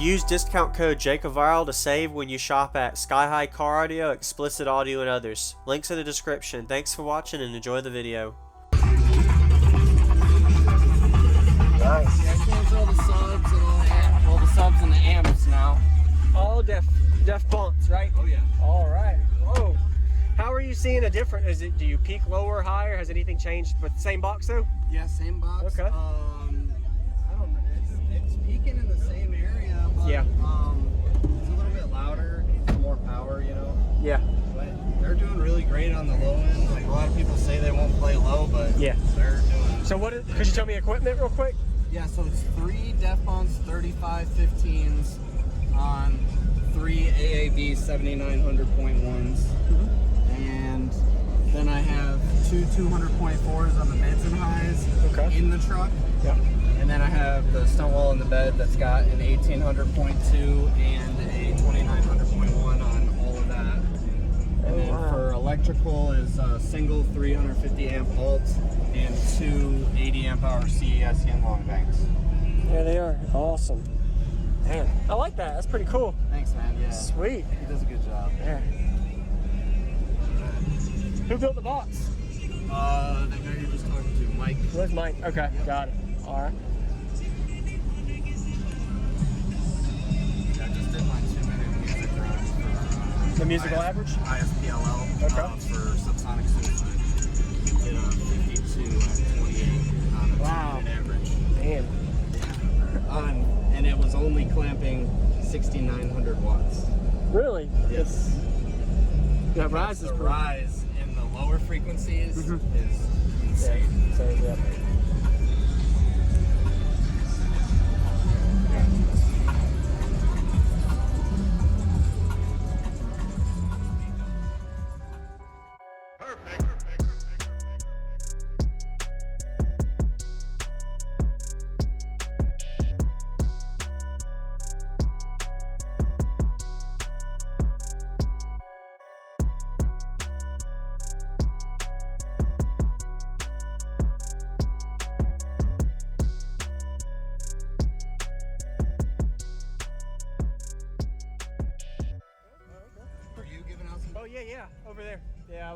Use discount code JACOVIRAL to save when you shop at Sky High Car Audio, Explicit Audio, and others. Links in the description. Thanks for watching and enjoy the video. Nice. Yeah, I changed all the subs and all the subs and the amps now. All def Bonce, right? Oh yeah. All right. Whoa. How are you seeing a difference? Do you peak lower, higher? Has anything changed? But same box though? Yeah, same box. Okay. I don't know. It's peaking in the same area, but Yeah. it's a little bit louder, some more power, you know. Yeah. But they're doing really great on the low end. Like a lot of people say they won't play low, but Yeah. they're doing. So could you tell me equipment real quick? Yeah, so it's 3 Bonce 3515s on 3 AAB 7900.1s. And then I have 2 200.4s on the mids and highs in the truck. Yeah. And then I have the stunt wall in the bed that's got an 1800.2 and a 2900.1 on all of that. And then for electrical is a single 350 amp alt and 2 80 amp hour CES in long banks. There they are. Awesome. Man, I like that. That's pretty cool. Thanks, man. Yeah. Sweet. He does a good job. Yeah. Who built the box? The guy you're just talking to, Mike. Where's Mike? Okay, got it. All right. Yeah, I just did my 2-minute music run for The musical average? ISPLL for subsonic suicide. Did a 52 at 28 on a 2-minute average. Damn. And it was only clamping 6,900 watts. Really? Yes. That rise is The pretty. rise in the lower frequencies is insane. So, yeah. Oh yeah, over there. Yeah,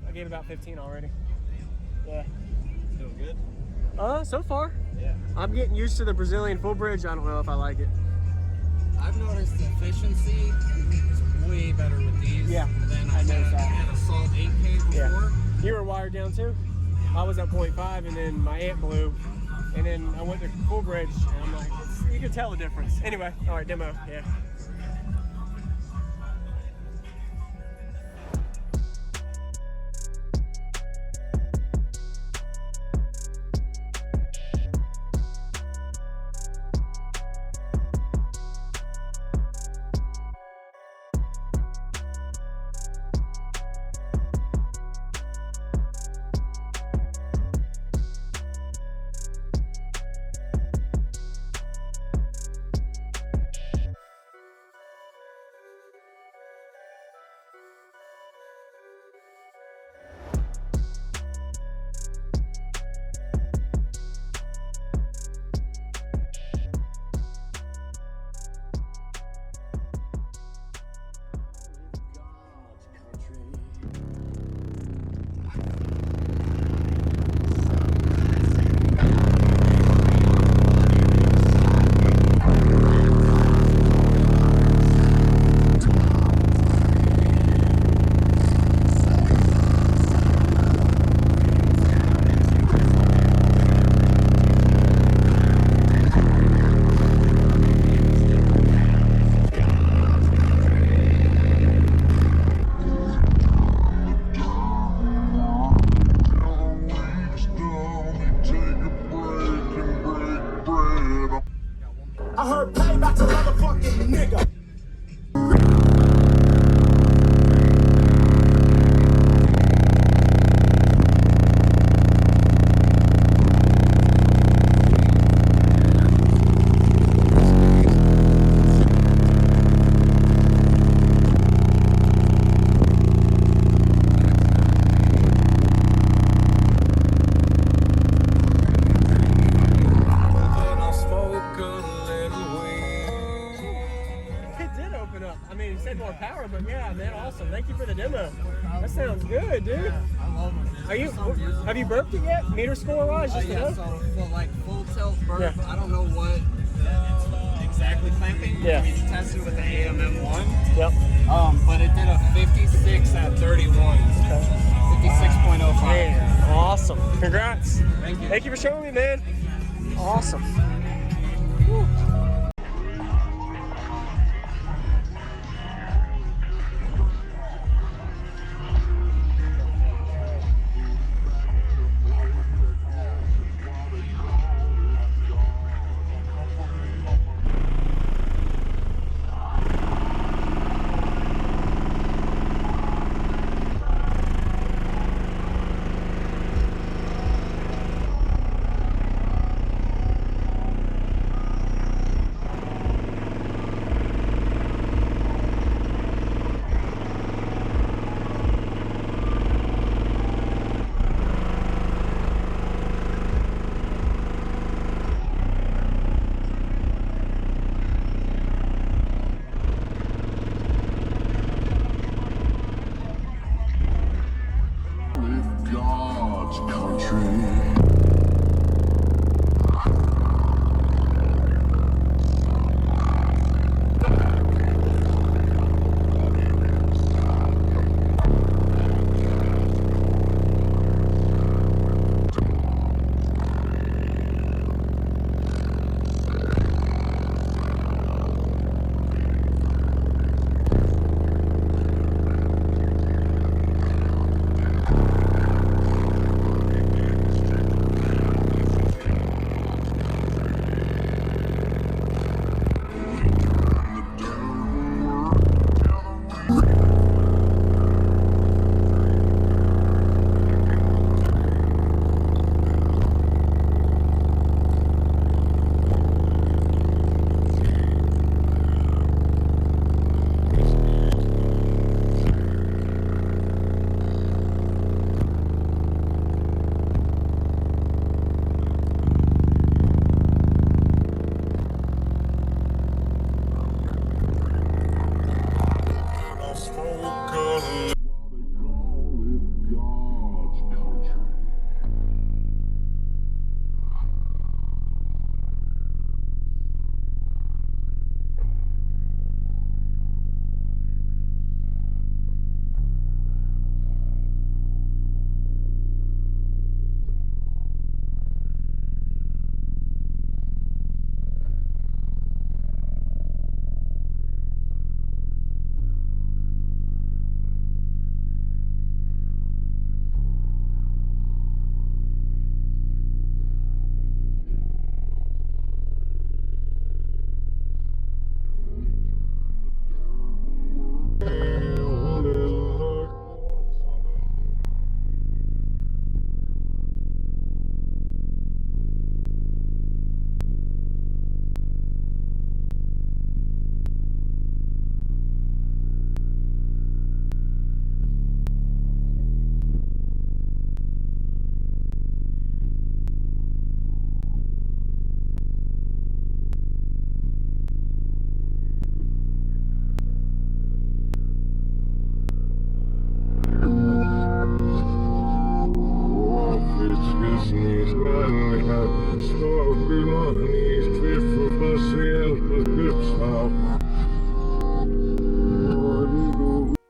I gave about 15 already. Yeah. Doing good? So far. Yeah. I'm getting used to the Brazilian full bridge. I don't know if I like it. I've noticed the efficiency is way better with these than I noticed that. had Assault 8K before. Yeah. You were wired down too? I was at 0.5 and then my amp blew. And then I went to full bridge and I'm like, you can tell the difference. Anyway, all right, demo, yeah. Are you? Have you burped it yet? Meter score wise, just Yeah, so like full tilt burp. Yeah. I don't know what exactly clamping. Yeah. We tested with the AMM1. Yep. But it did a 56 at 31. Okay. 56.05. Man, awesome. Congrats. Thank you. Thank you for showing me, man. Awesome. God's country.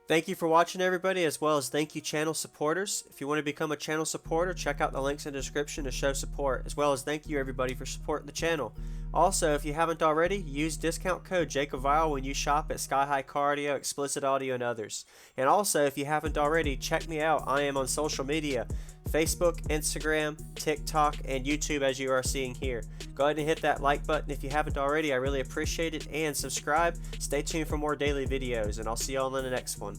Thank you for watching, everybody, as well as thank you channel supporters. If you want to become a channel supporter, check out the links in the description to show support, as well as thank you everybody for supporting the channel. Also, if you haven't already, use discount code JACOBVIRAL when you shop at Sky High Cardio, Explicit Audio, and others. And also, if you haven't already, check me out. I am on social media, Facebook, Instagram, TikTok, and YouTube, as you are seeing here. Go ahead and hit that like button if you haven't already. I really appreciate it. And subscribe. Stay tuned for more daily videos, and I'll see you all in the next one.